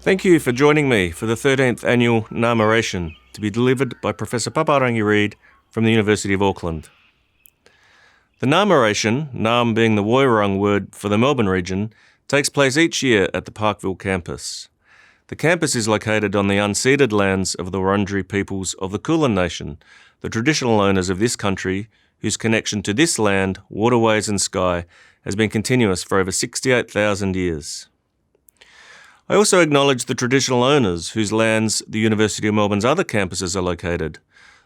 Thank you for joining me for the 13th annual Narrm Oration, to be delivered by Professor Papaarangi Reid from the University of Auckland. The Narrm Oration, Narrm being the Woiwurrung word for the Melbourne region, takes place each year at the Parkville campus. The campus is located on the unceded lands of the Wurundjeri peoples of the Kulin Nation, the traditional owners of this country, whose connection to this land, waterways and sky has been continuous for over 68,000 years. I also acknowledge the traditional owners whose lands the University of Melbourne's other campuses are located,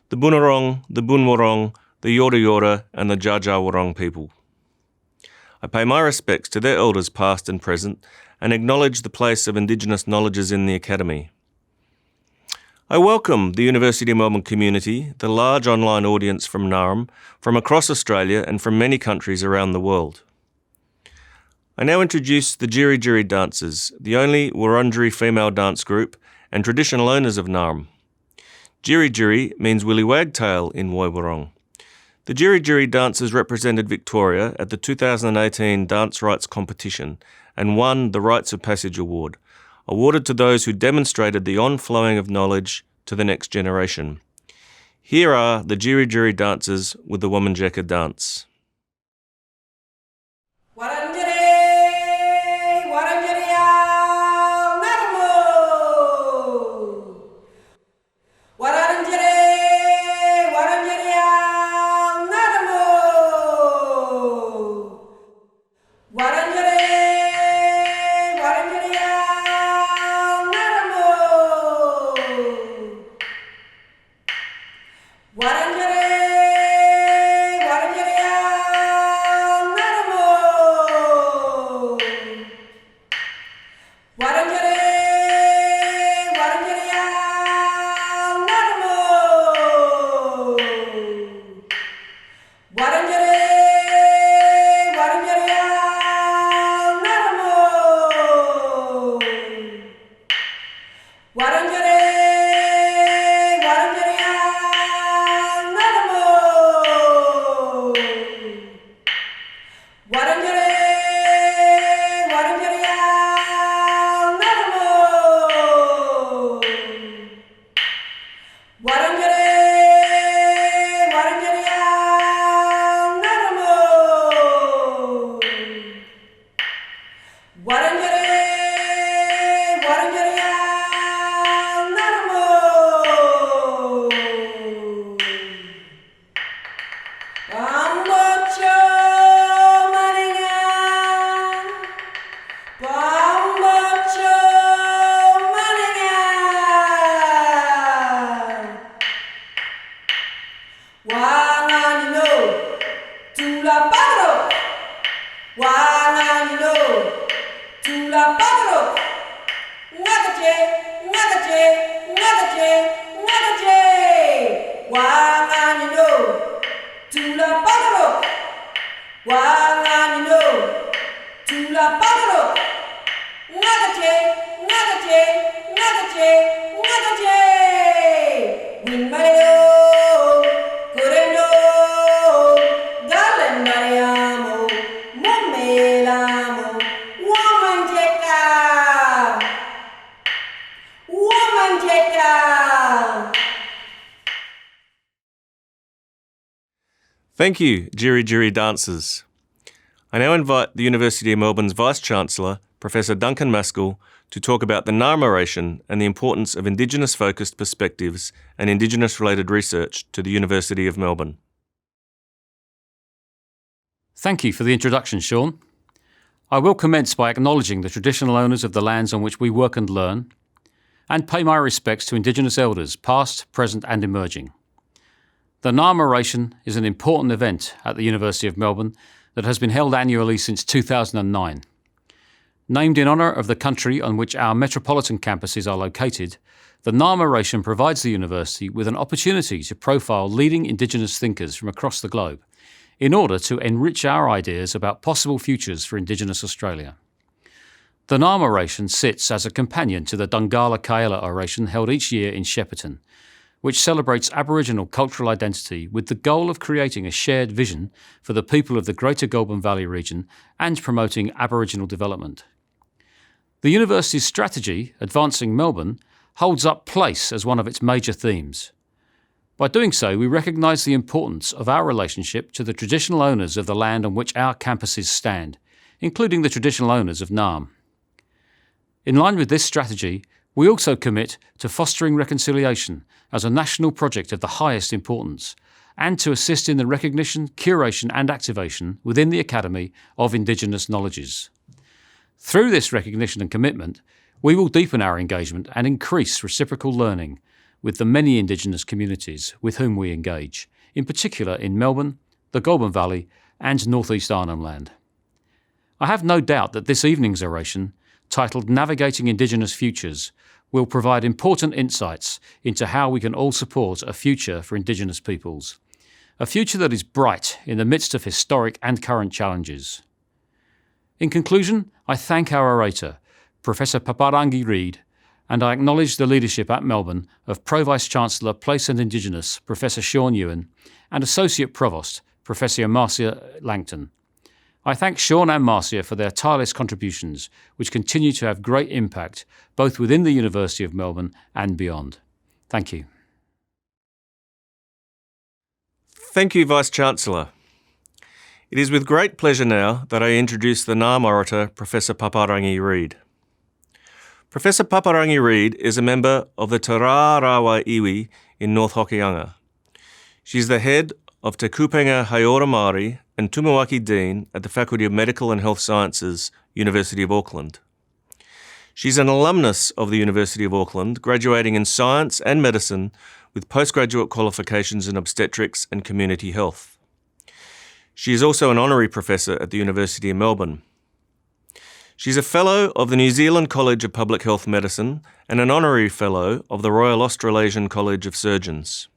the Bunurong, the Bunwurrung, the Yorta Yorta and the Dja Dja Wurrung people. I pay my respects to their elders past and present and acknowledge the place of Indigenous knowledges in the Academy. I welcome the University of Melbourne community, the large online audience from Narrm, from across Australia and from many countries around the world. I now introduce the Djiri Djiri dancers, the only Wurundjeri female dance group and traditional owners of Narrm. Djiri Djiri means willy wagtail in Woiwurrung. The Djiri Djiri dancers represented Victoria at the 2018 Dance Rights Competition and won the Rites of Passage Award, awarded to those who demonstrated the on-flowing of knowledge to the next generation. Here are the Djiri Djiri dancers with the Wominjeka dance. Thank you, Djiri Djiri dancers. I now invite the University of Melbourne's Vice-Chancellor, Professor Duncan Maskel, to talk about the Narrm Oration and the importance of Indigenous-focused perspectives and Indigenous-related research to the University of Melbourne. Thank you for the introduction, Sean. I will commence by acknowledging the traditional owners of the lands on which we work and learn, and pay my respects to Indigenous elders, past, present and emerging. The Narrm Oration is an important event at the University of Melbourne that has been held annually since 2009. Named in honour of the country on which our metropolitan campuses are located, the Narrm Oration provides the university with an opportunity to profile leading Indigenous thinkers from across the globe in order to enrich our ideas about possible futures for Indigenous Australia. The Narrm Oration sits as a companion to the Dungala Kaela Oration held each year in Shepparton, which celebrates Aboriginal cultural identity with the goal of creating a shared vision for the people of the Greater Goulburn Valley region and promoting Aboriginal development. The university's strategy, Advancing Melbourne, holds up place as one of its major themes. By doing so, we recognise the importance of our relationship to the traditional owners of the land on which our campuses stand, including the traditional owners of Narrm. In line with this strategy, we also commit to fostering reconciliation as a national project of the highest importance, and to assist in the recognition, curation and activation within the Academy of Indigenous Knowledges. Through this recognition and commitment, we will deepen our engagement and increase reciprocal learning with the many Indigenous communities with whom we engage, in particular in Melbourne, the Goulburn Valley and North East Arnhem Land. I have no doubt that this evening's oration, titled Navigating Indigenous Futures, will provide important insights into how we can all support a future for Indigenous peoples. A future that is bright in the midst of historic and current challenges. In conclusion, I thank our orator, Professor Papaarangi Reid, and I acknowledge the leadership at Melbourne of Pro-Vice-Chancellor Place and Indigenous, Professor Sean Ewan, and Associate Provost, Professor Marcia Langton. I thank Sean and Marcia for their tireless contributions, which continue to have great impact both within the University of Melbourne and beyond. Thank you. Thank you, Vice-Chancellor. It is with great pleasure now that I introduce the Narrm orator, Professor Papaarangi Reid. Professor Papaarangi Reid is a member of the Te Rārawa Iwi in North Hokianga. She is the head of Te Kupenga Haiora Māori and Tumuaki Dean at the Faculty of Medical and Health Sciences, University of Auckland. She's an alumnus of the University of Auckland, graduating in science and medicine with postgraduate qualifications in obstetrics and community health. She is also an honorary professor at the University of Melbourne. She's a fellow of the New Zealand College of Public Health Medicine and an honorary fellow of the Royal Australasian College of Surgeons.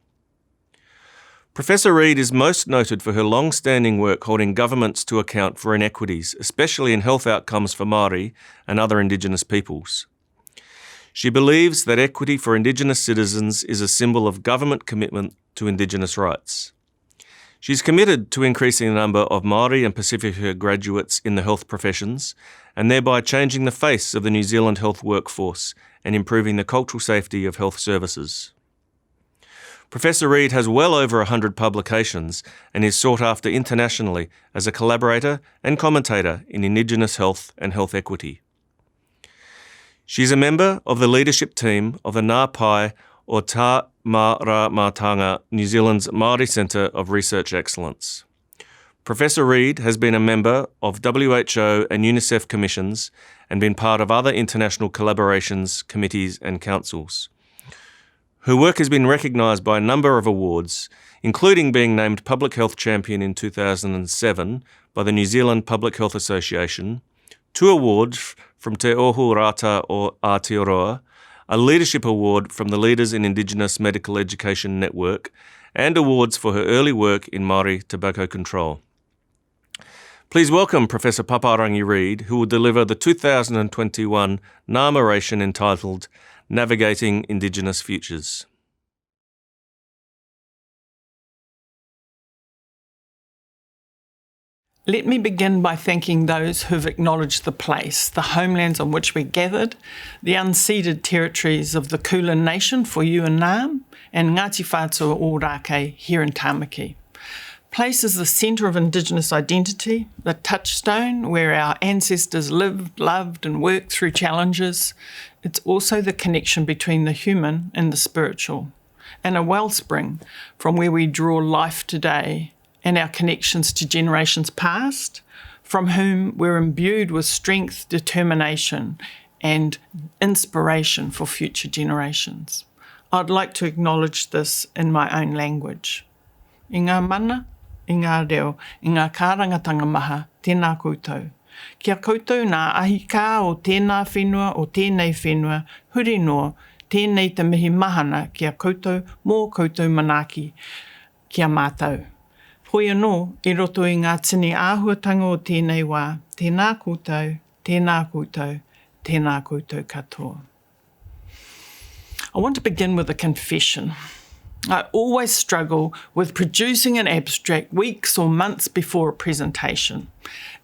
Professor Reid is most noted for her long-standing work holding governments to account for inequities, especially in health outcomes for Māori and other Indigenous peoples. She believes that equity for Indigenous citizens is a symbol of government commitment to Indigenous rights. She's committed to increasing the number of Māori and Pacifica graduates in the health professions and thereby changing the face of the New Zealand health workforce and improving the cultural safety of health services. Professor Reid has well over 100 publications and is sought after internationally as a collaborator and commentator in Indigenous health and health equity. She is a member of the leadership team of the Ngā Pai o Tā Māramatanga, New Zealand's Māori Centre of Research Excellence. Professor Reid has been a member of WHO and UNICEF commissions and been part of other international collaborations, committees and councils. Her work has been recognised by a number of awards, including being named Public Health Champion in 2007 by the New Zealand Public Health Association, 2 awards from Te Ohu Rata o Aotearoa, a leadership award from the Leaders in Indigenous Medical Education Network, and awards for her early work in Māori tobacco control. Please welcome Professor Papaarangi Reid, who will deliver the 2021 Narrm Oration entitled Navigating Indigenous Futures. Let me begin by thanking those who've acknowledged the place, the homelands on which we gathered, the unceded territories of the Kulin Nation for you and Narrm, and Ngāti Whātua Ōrākei here in Tāmaki. Place is the centre of Indigenous identity, the touchstone where our ancestors lived, loved and worked through challenges. It's also the connection between the human and the spiritual, and a wellspring from where we draw life today and our connections to generations past, from whom we're imbued with strength, determination and inspiration for future generations. I'd like to acknowledge this in my own language. I ngā mana, i ngā reo, i ngā kārangatanga maha, tēnā koutou. Kia koutou nā ahi kā o tēnā whenua o tēnei whenua, huri noa, tēnei te mihi mahana kia koutou mō koutou manaki kia mātou. Hoi anō, I roto I ngā tini āhuatanga o tēnei wā, tēnā koutou, tēnā koutou, katoa. I want to begin with a confession. I always struggle with producing an abstract weeks or months before a presentation.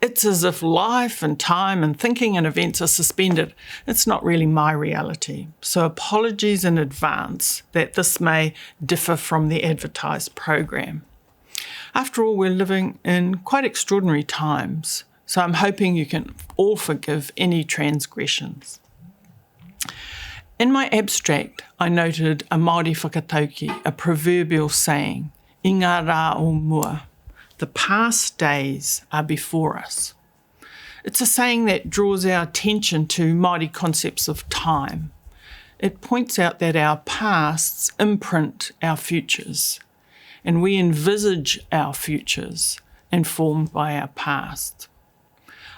It's as if life and time and thinking and events are suspended. It's not really my reality. So apologies in advance that this may differ from the advertised program. After all, we're living in quite extraordinary times, so I'm hoping you can all forgive any transgressions. In my abstract, I noted a Māori whakatauki, a proverbial saying, I ngā rā o mua, the past days are before us. It's a saying that draws our attention to Māori concepts of time. It points out that our pasts imprint our futures, and we envisage our futures informed by our past.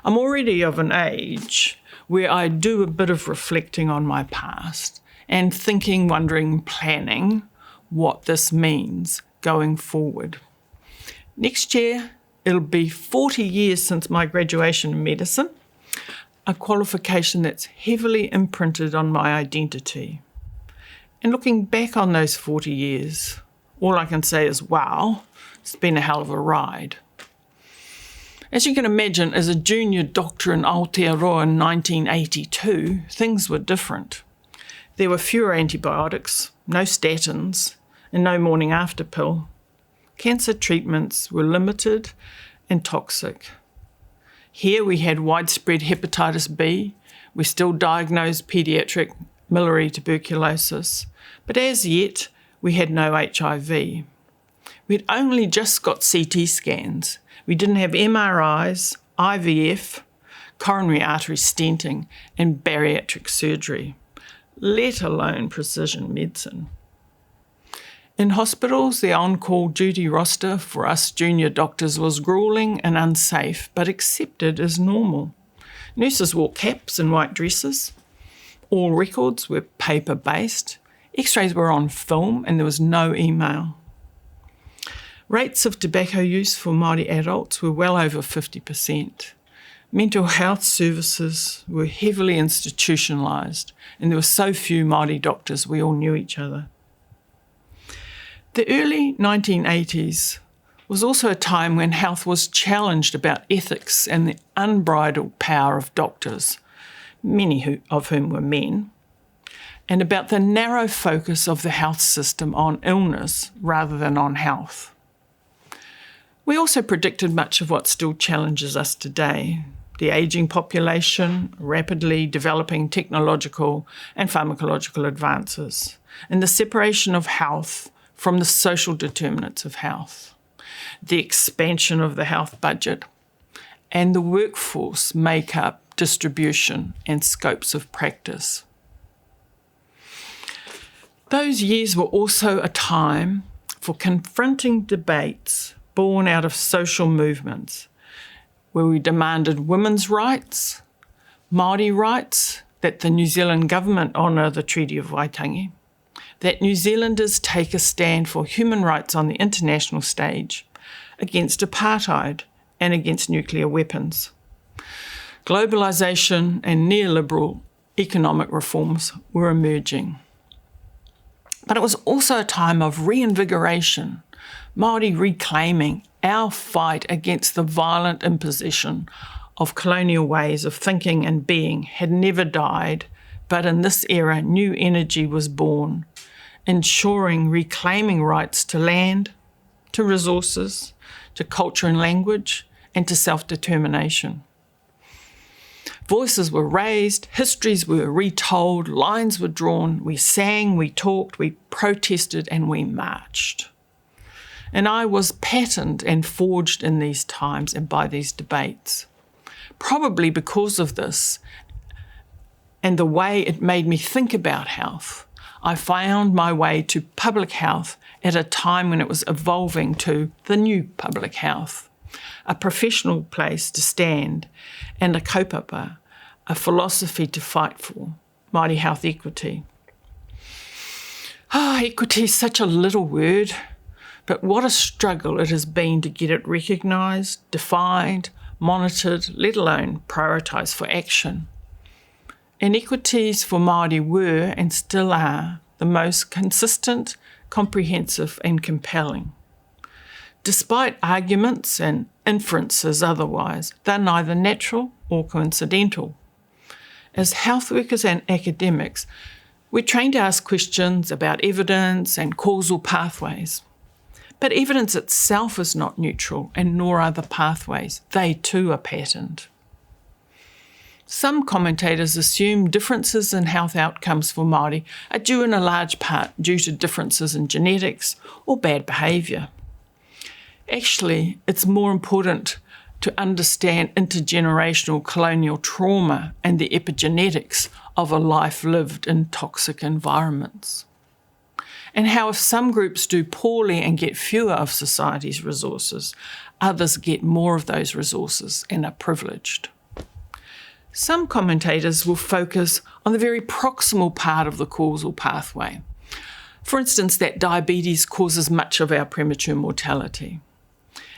I'm already of an age where I do a bit of reflecting on my past and thinking, wondering, planning what this means going forward. Next year, it'll be 40 years since my graduation in medicine, a qualification that's heavily imprinted on my identity. And looking back on those 40 years, all I can say is, wow, it's been a hell of a ride. As you can imagine, as a junior doctor in Aotearoa in 1982, things were different. There were fewer antibiotics, no statins, and no morning after pill. Cancer treatments were limited and toxic. Here we had widespread hepatitis B. We still diagnosed paediatric miliary tuberculosis, but as yet we had no HIV. We'd only just got CT scans. We didn't have MRIs, IVF, coronary artery stenting, and bariatric surgery, let alone precision medicine. In hospitals, the on-call duty roster for us junior doctors was gruelling and unsafe, but accepted as normal. Nurses wore caps and white dresses. All records were paper-based. X-rays were on film, and there was no email. Rates of tobacco use for Māori adults were well over 50%. Mental health services were heavily institutionalised, and there were so few Māori doctors we all knew each other. The early 1980s was also a time when health was challenged about ethics and the unbridled power of doctors, many of whom were men, and about the narrow focus of the health system on illness rather than on health. We also predicted much of what still challenges us today: the ageing population, rapidly developing technological and pharmacological advances, and the separation of health from the social determinants of health, the expansion of the health budget, and the workforce makeup, distribution, and scopes of practice. Those years were also a time for confronting debates born out of social movements, where we demanded women's rights, Māori rights, that the New Zealand government honour the Treaty of Waitangi, that New Zealanders take a stand for human rights on the international stage, against apartheid and against nuclear weapons. Globalisation and neoliberal economic reforms were emerging. But it was also a time of reinvigoration, Māori reclaiming our fight against the violent imposition of colonial ways of thinking and being had never died, but in this era new energy was born, ensuring reclaiming rights to land, to resources, to culture and language, and to self-determination. Voices were raised, histories were retold, lines were drawn, we sang, we talked, we protested, and we marched. And I was patterned and forged in these times and by these debates. Probably because of this and the way it made me think about health, I found my way to public health at a time when it was evolving to the new public health, a professional place to stand and a kaupapa, a philosophy to fight for, Māori health equity. Equity is such a little word, but what a struggle it has been to get it recognised, defined, monitored, let alone prioritised for action. Inequities for Māori were, and still are, the most consistent, comprehensive and compelling. Despite arguments and inferences otherwise, they're neither natural or coincidental. As health workers and academics, we're trained to ask questions about evidence and causal pathways. But evidence itself is not neutral, and nor are the pathways. They too are patterned. Some commentators assume differences in health outcomes for Māori are due in a large part due to differences in genetics or bad behaviour. Actually, it's more important to understand intergenerational colonial trauma and the epigenetics of a life lived in toxic environments. And how if some groups do poorly and get fewer of society's resources, others get more of those resources and are privileged. Some commentators will focus on the very proximal part of the causal pathway. For instance, that diabetes causes much of our premature mortality.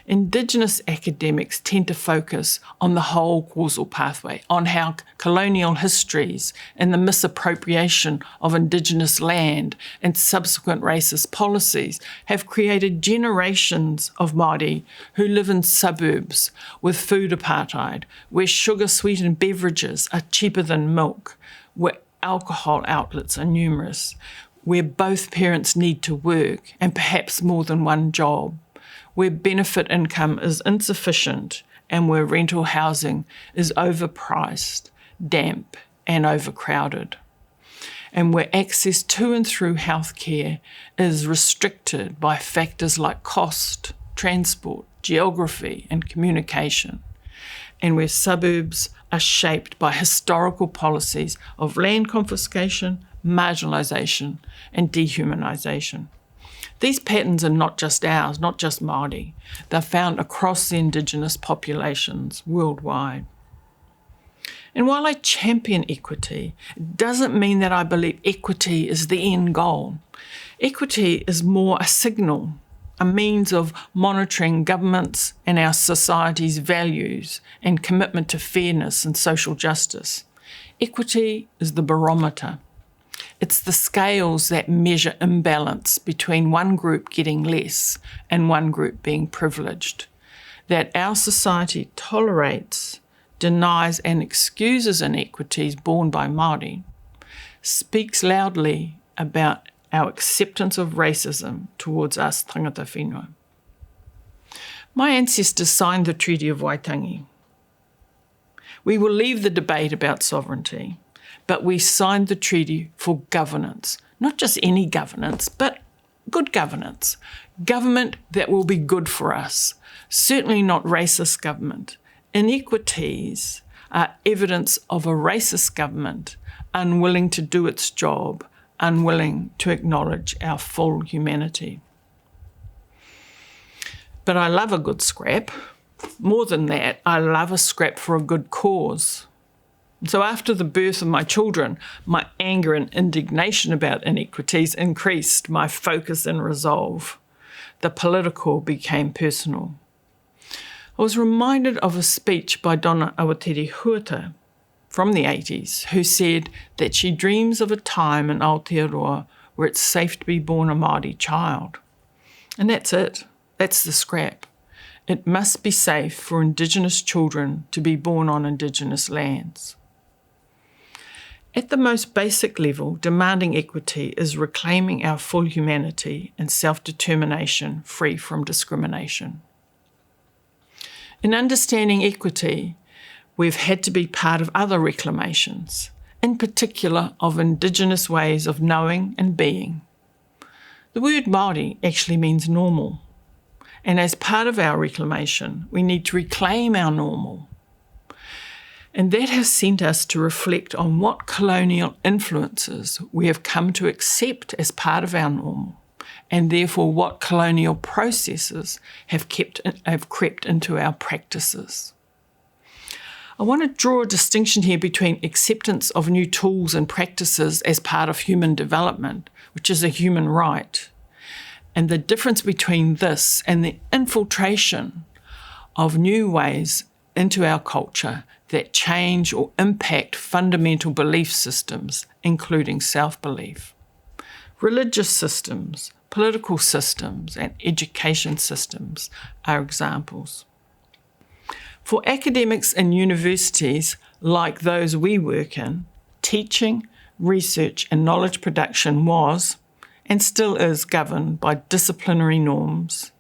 Indigenous academics tend to focus on the whole causal pathway, on how colonial histories and the misappropriation of Indigenous land and subsequent racist policies have created generations of Māori who live in suburbs with food apartheid, where sugar-sweetened beverages are cheaper than milk, where alcohol outlets are numerous, where both parents need to work and perhaps more than one job, where benefit income is insufficient and where rental housing is overpriced, damp and overcrowded, and where access to and through healthcare is restricted by factors like cost, transport, geography and communication, and where suburbs are shaped by historical policies of land confiscation, marginalisation and dehumanisation. These patterns are not just ours, not just Māori. They're found across the Indigenous populations worldwide. And while I champion equity, it doesn't mean that I believe equity is the end goal. Equity is more a signal, a means of monitoring governments and our society's values and commitment to fairness and social justice. Equity is the barometer. It's the scales that measure imbalance between one group getting less and one group being privileged, that our society tolerates, denies and excuses inequities borne by Māori, speaks loudly about our acceptance of racism towards us tangata whenua. My ancestors signed the Treaty of Waitangi. We will leave the debate about sovereignty, but we signed the treaty for governance, not just any governance, but good governance, government that will be good for us, certainly not racist government. Inequities are evidence of a racist government unwilling to do its job, unwilling to acknowledge our full humanity. But I love a good scrap. More than that, I love a scrap for a good cause. So after the birth of my children, my anger and indignation about inequities increased, my focus and resolve. The political became personal. I was reminded of a speech by Donna Awatiri Huata from the 80s, who said that she dreams of a time in Aotearoa where it's safe to be born a Māori child. And that's it. That's the scrap. It must be safe for Indigenous children to be born on Indigenous lands. At the most basic level, demanding equity is reclaiming our full humanity and self-determination free from discrimination. In understanding equity, we've had to be part of other reclamations, in particular of Indigenous ways of knowing and being. The word Māori actually means normal, and as part of our reclamation, we need to reclaim our normal. And that has sent us to reflect on what colonial influences we have come to accept as part of our normal, and therefore what colonial processes have crept into our practices. I want to draw a distinction here between acceptance of new tools and practices as part of human development, which is a human right, and the difference between this and the infiltration of new ways into our culture that change or impact fundamental belief systems, including self-belief. Religious systems, political systems, and education systems are examples. For academics in universities like those we work in, teaching, research and knowledge production was, and still is, governed by disciplinary norms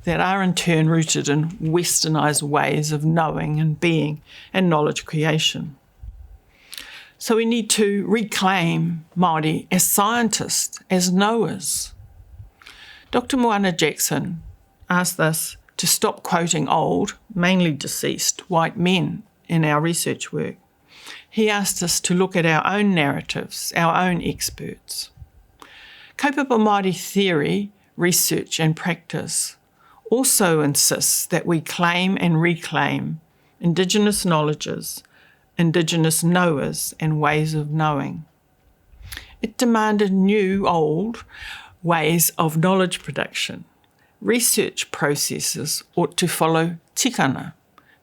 that are in turn rooted in westernised ways of knowing and being and knowledge creation. So we need to reclaim Māori as scientists, as knowers. Dr. Moana Jackson asked us to stop quoting old, mainly deceased, white men in our research work. He asked us to look at our own narratives, our own experts. Kaupapa Māori theory, research and practice also insists that we claim and reclaim Indigenous knowledges, Indigenous knowers and ways of knowing. It demanded new, old ways of knowledge production. Research processes ought to follow tikana,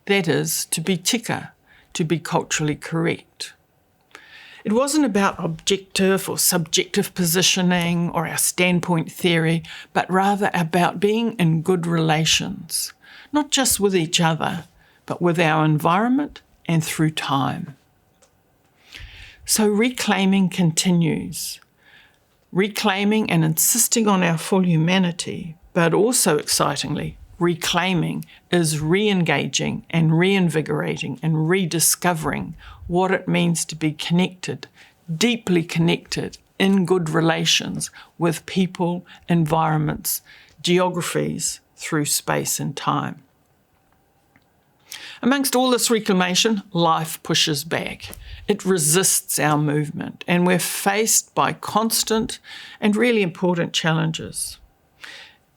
that is, to be tika, to be culturally correct. It wasn't about objective or subjective positioning or our standpoint theory, but rather about being in good relations, not just with each other, but with our environment and through time. So reclaiming continues, reclaiming and insisting on our full humanity, but also excitingly, reclaiming is re-engaging and reinvigorating and rediscovering what it means to be connected, deeply connected in good relations with people, environments, geographies through space and time. Amongst all this reclamation, life pushes back. It resists our movement, and we're faced by constant and really important challenges.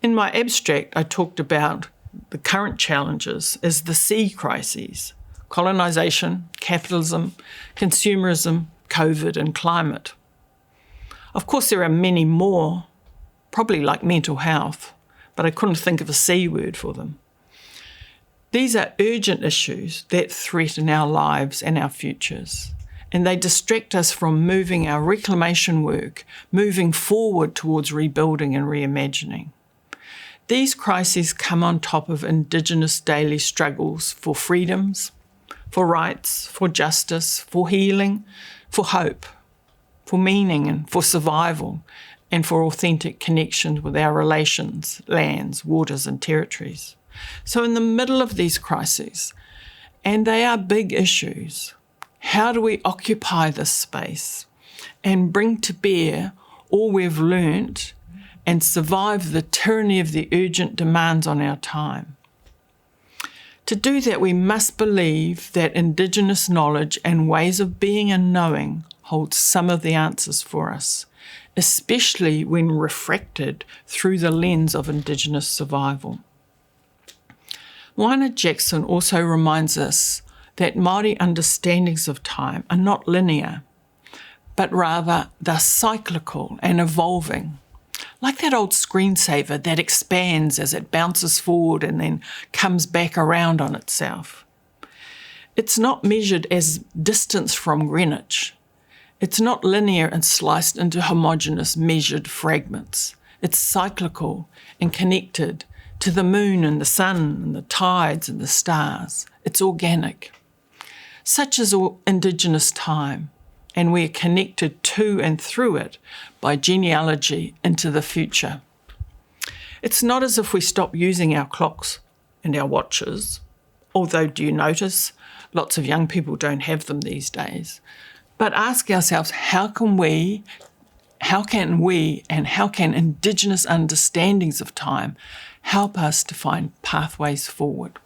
In my abstract, I talked about the current challenges as the C crises: colonisation, capitalism, consumerism, COVID and climate. Of course, there are many more, probably like mental health, but I couldn't think of a C word for them. These are urgent issues that threaten our lives and our futures, and they distract us from moving our reclamation work, moving forward towards rebuilding and reimagining. These crises come on top of Indigenous daily struggles for freedoms, for rights, for justice, for healing, for hope, for meaning and for survival, and for authentic connections with our relations, lands, waters and territories. So in the middle of these crises, and they are big issues, how do we occupy this space and bring to bear all we've learnt and survive the tyranny of the urgent demands on our time? To do that, we must believe that Indigenous knowledge and ways of being and knowing hold some of the answers for us, especially when refracted through the lens of Indigenous survival. Moana Jackson also reminds us that Māori understandings of time are not linear, but rather they're cyclical and evolving, like that old screensaver that expands as it bounces forward and then comes back around on itself. It's not measured as distance from Greenwich. It's not linear and sliced into homogeneous measured fragments. It's cyclical and connected to the moon and the sun and the tides and the stars. It's organic. Such is Indigenous time, and we are connected to and through it by genealogy into the future. It's not as if we stop using our clocks and our watches, although do you notice lots of young people don't have them these days, but ask ourselves, how can Indigenous understandings of time help us to find pathways forward?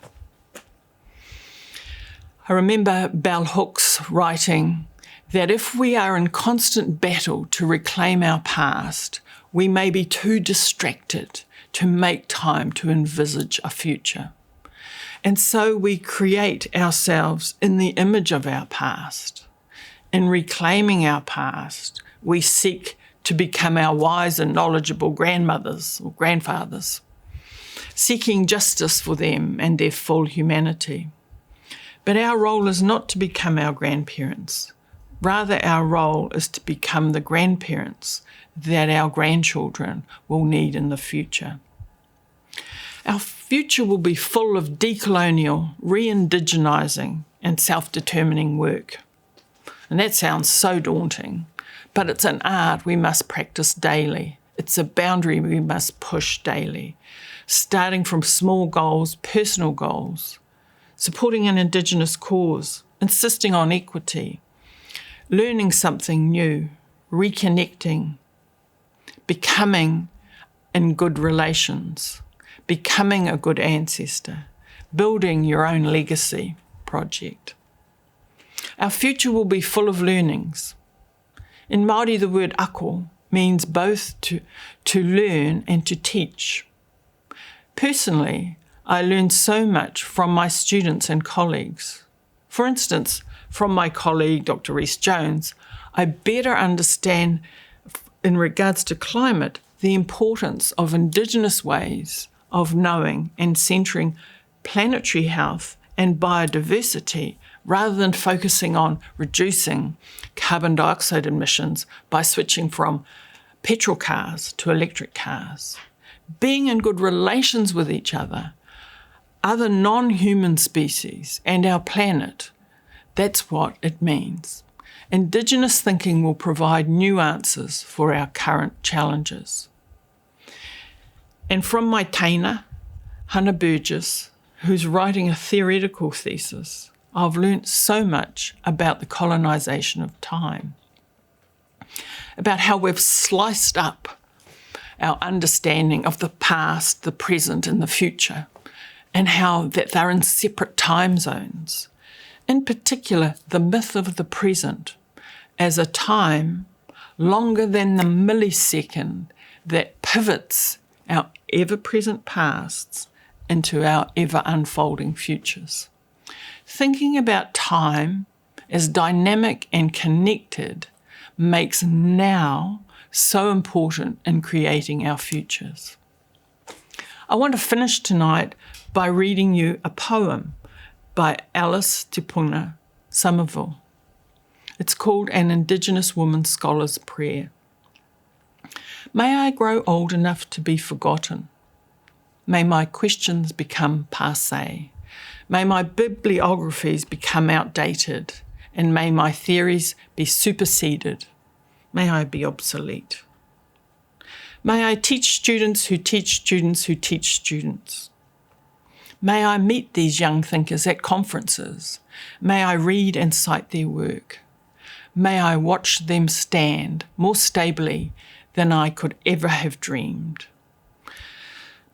I remember Bell Hooks writing that if we are in constant battle to reclaim our past, we may be too distracted to make time to envisage a future. And so we create ourselves in the image of our past. In reclaiming our past, we seek to become our wise and knowledgeable grandmothers or grandfathers, seeking justice for them and their full humanity. But our role is not to become our grandparents, Rather, our role is to become the grandparents that our grandchildren will need in the future. Our future will be full of decolonial, re-indigenising and self-determining work. And that sounds so daunting, but it's an art we must practice daily. It's a boundary we must push daily, starting from small goals, personal goals, supporting an Indigenous cause, insisting on equity, learning something new, reconnecting, becoming in good relations, becoming a good ancestor, building your own legacy project. Our future will be full of learnings. In Māori, the word ako means both to learn and to teach. Personally, I learned so much from my students and colleagues. For instance, from my colleague, Dr. Rhys Jones, I better understand, in regards to climate, the importance of Indigenous ways of knowing and centring planetary health and biodiversity, rather than focusing on reducing carbon dioxide emissions by switching from petrol cars to electric cars. Being in good relations with each other, other non-human species, and our planet, that's what it means. Indigenous thinking will provide new answers for our current challenges. And from my taina, Hannah Burgess, who's writing a theoretical thesis, I've learnt so much about the colonisation of time, about how we've sliced up our understanding of the past, the present and the future, and how that they're in separate time zones. In particular, the myth of the present as a time longer than the millisecond that pivots our ever-present pasts into our ever-unfolding futures. Thinking about time as dynamic and connected makes now so important in creating our futures. I want to finish tonight by reading you a poem by Alice Te Punga Somerville. It's called An Indigenous Woman Scholar's Prayer. May I grow old enough to be forgotten. May my questions become passé. May my bibliographies become outdated, and may my theories be superseded. May I be obsolete. May I teach students who teach students who teach students. May I meet these young thinkers at conferences. May I read and cite their work. May I watch them stand more stably than I could ever have dreamed.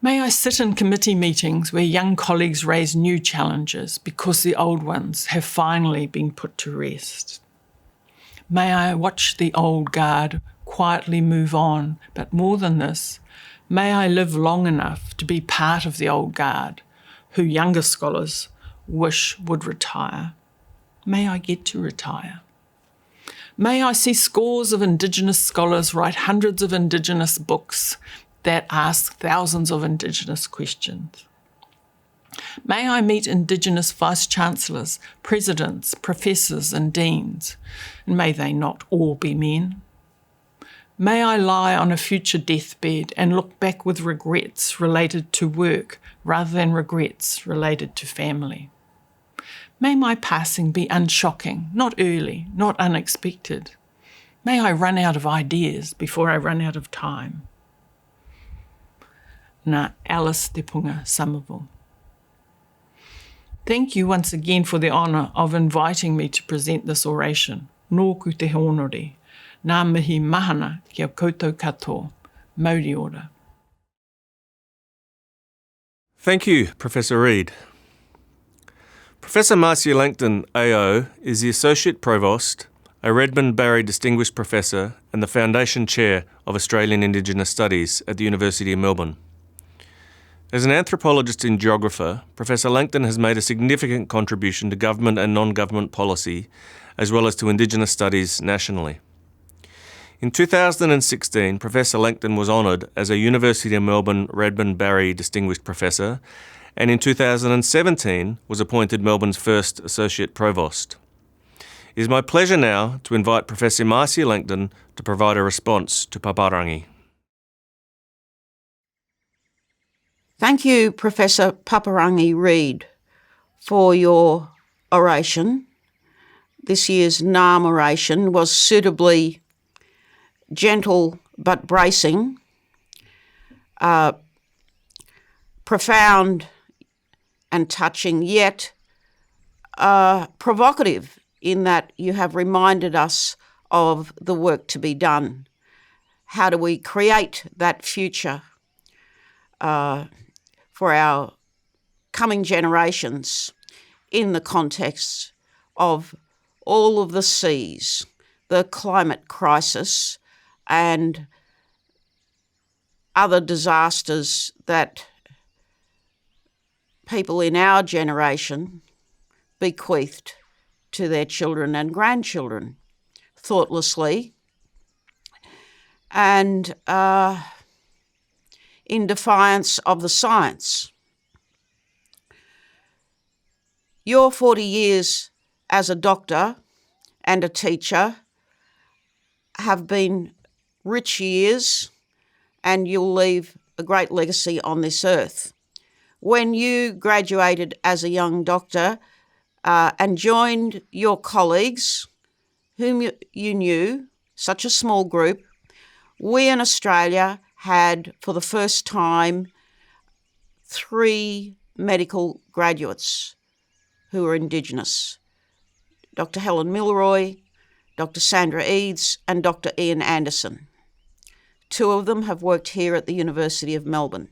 May I sit in committee meetings where young colleagues raise new challenges because the old ones have finally been put to rest. May I watch the old guard quietly move on, but more than this, may I live long enough to be part of the old guard who younger scholars wish would retire. May I get to retire. May I see scores of Indigenous scholars write hundreds of Indigenous books that ask thousands of Indigenous questions. May I meet Indigenous Vice-Chancellors, Presidents, Professors and Deans, and may they not all be men. May I lie on a future deathbed and look back with regrets related to work rather than regrets related to family. May my passing be unshocking, not early, not unexpected. May I run out of ideas before I run out of time. Nā Alice Te Punga Somerville. Thank you once again for the honour of inviting me to present this oration. Nōku te honore. Nā mihi mahana kia koutou katoa. Mauri ora. Thank you, Professor Reid. Professor Marcia Langton, AO, is the Associate Provost, a Redmond Barry Distinguished Professor and the Foundation Chair of Australian Indigenous Studies at the University of Melbourne. As an anthropologist and geographer, Professor Langton has made a significant contribution to government and non-government policy, as well as to Indigenous studies nationally. In 2016, Professor Langton was honoured as a University of Melbourne Redmond Barry Distinguished Professor, and in 2017 was appointed Melbourne's first Associate Provost. It is my pleasure now to invite Professor Marcia Langton to provide a response to Paparangi. Thank you, Professor Papaarangi Reid, for your oration. This year's Narrm Oration was suitably gentle but bracing, profound and touching, yet provocative in that you have reminded us of the work to be done. How do we create that future for our coming generations in the context of all of the seas, the climate crisis, and other disasters that people in our generation bequeathed to their children and grandchildren thoughtlessly and in defiance of the science. Your 40 years as a doctor and a teacher have been rich years, and you'll leave a great legacy on this earth. When you graduated as a young doctor and joined your colleagues, whom you knew, such a small group, we in Australia had, for the first time, 3 medical graduates who were Indigenous: Dr. Helen Milroy, Dr. Sandra Eads, and Dr. Ian Anderson. 2 of them have worked here at the University of Melbourne.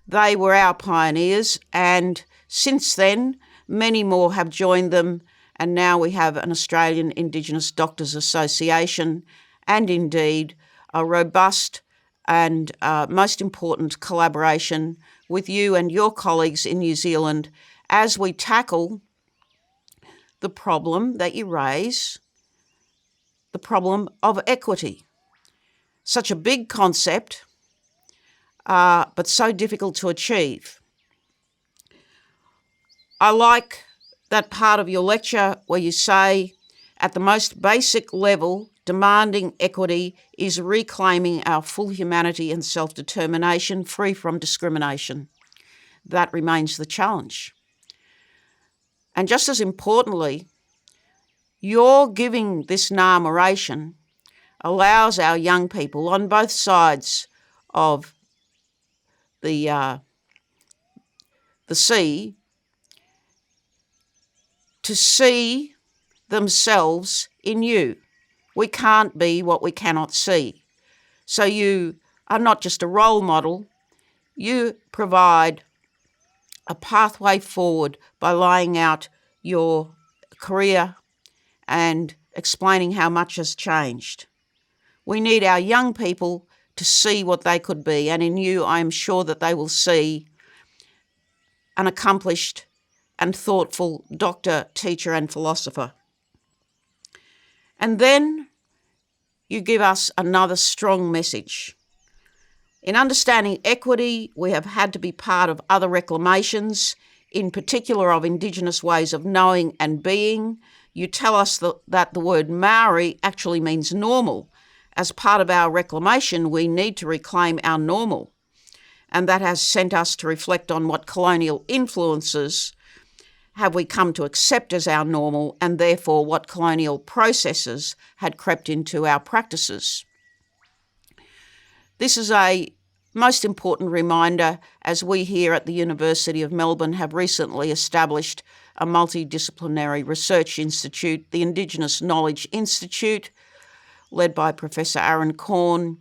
They were our pioneers, and since then, many more have joined them, and now we have an Australian Indigenous Doctors Association, and indeed a robust and most important collaboration with you and your colleagues in New Zealand as we tackle the problem that you raise, the problem of equity. Such a big concept, but so difficult to achieve. I like that part of your lecture where you say, at the most basic level, demanding equity is reclaiming our full humanity and self-determination free from discrimination. That remains the challenge. And just as importantly, your giving this Narrm Oration allows our young people on both sides of the sea to see themselves in you. We can't be what we cannot see. So you are not just a role model, you provide a pathway forward by laying out your career and explaining how much has changed. We need our young people to see what they could be, and in you I am sure that they will see an accomplished and thoughtful doctor, teacher and philosopher. And then you give us another strong message. In understanding equity, we have had to be part of other reclamations, in particular of Indigenous ways of knowing and being. You tell us that the word Maori actually means normal. As part of our reclamation, we need to reclaim our normal. And that has sent us to reflect on what colonial influences have we come to accept as our normal, and therefore what colonial processes had crept into our practices. This is a most important reminder as we here at the University of Melbourne have recently established a multidisciplinary research institute, the Indigenous Knowledge Institute, led by Professor Aaron Corn,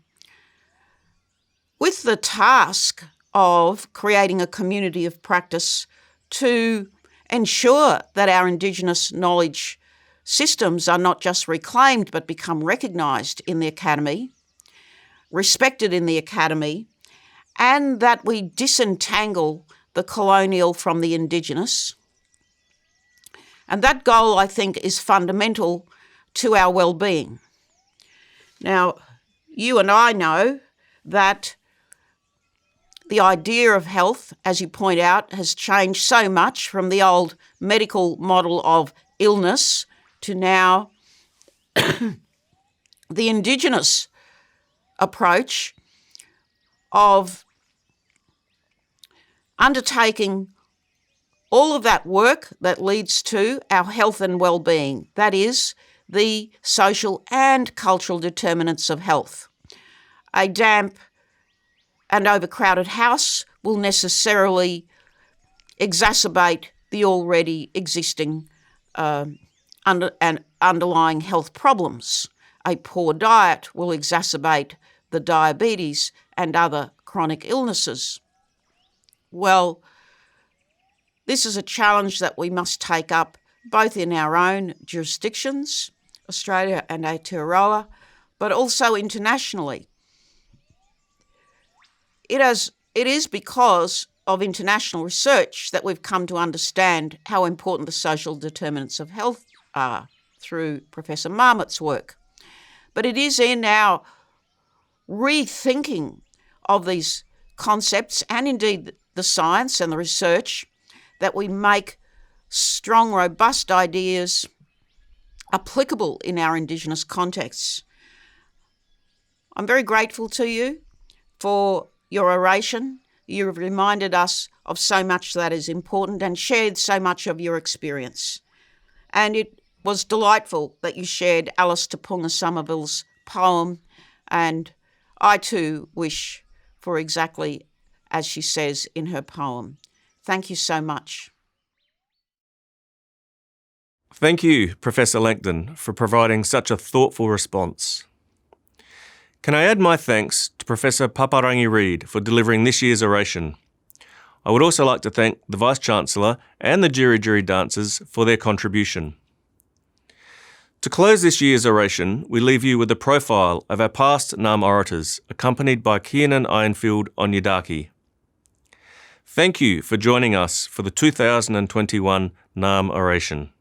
with the task of creating a community of practice to ensure that our Indigenous knowledge systems are not just reclaimed but become recognised in the academy, respected in the academy, and that we disentangle the colonial from the Indigenous. And that goal, I think, is fundamental to our well-being. Now, you and I know that the idea of health, as you point out, has changed so much from the old medical model of illness to now the Indigenous approach of undertaking all of that work that leads to our health and well-being, that is, the social and cultural determinants of health. A damp and overcrowded house will necessarily exacerbate the already existing underlying health problems. A poor diet will exacerbate the diabetes and other chronic illnesses. Well, this is a challenge that we must take up both in our own jurisdictions, Australia and Aotearoa, but also internationally. It is because of international research that we've come to understand how important the social determinants of health are through Professor Marmot's work. But it is in our rethinking of these concepts and indeed the science and the research that we make strong, robust ideas applicable in our Indigenous contexts. I'm very grateful to you for your oration. You have reminded us of so much that is important and shared so much of your experience. And it was delightful that you shared Alice Tapunga Somerville's poem, and I too wish for exactly as she says in her poem. Thank you so much. Thank you, Professor Langton, for providing such a thoughtful response. Can I add my thanks to Professor Papaarangi Reid for delivering this year's oration? I would also like to thank the Vice-Chancellor and the jury dancers for their contribution. To close this year's oration, we leave you with a profile of our past Narrm orators, accompanied by Kiernan Ironfield on Yidaki. Thank you for joining us for the 2021 Narrm Oration.